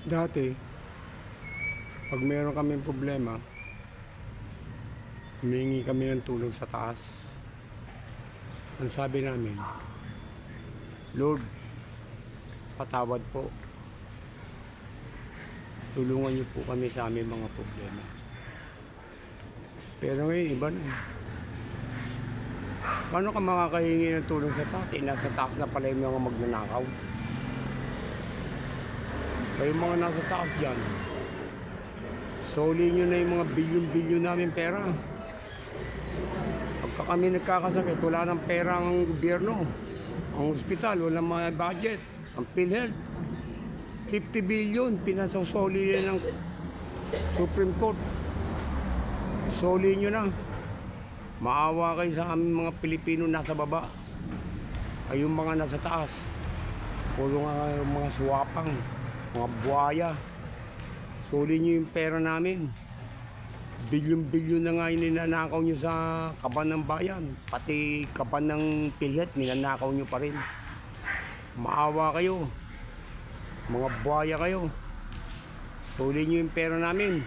Dati, pag meron kaming problema, humingi kami ng tulong sa taas. Ang sabi namin, Lord, patawad po. Tulungan niyo po kami sa aming mga problema. Pero ngayon, iba na. Paano ka makakahingi ng tulong sa taas? Nasa taas na pala yung mga magnanakaw. Kayong mga nasa taas dyan, soli nyo na yung mga bilyon-bilyon namin pera. Pagka kami nagkakasakit, wala ng pera ang gobyerno. Ang ospital, walang mga budget. Ang PhilHealth, 50 billion, pinasosoli nila ng Supreme Court. Soli nyo na. Maawa kayo sa aming mga Pilipino nasa baba. Kayong mga nasa taas, puro nga mga suwapang, mga buhaya. Soli nyo yung pera namin. Bilyon-bilyon na nga yung ninanakaw nyo sa kaban ng bayan. Pati kaban ng PhilHealth, ninanakaw nyo pa rin. Maawa kayo. Mga buhaya kayo. Soli nyo yung pera namin.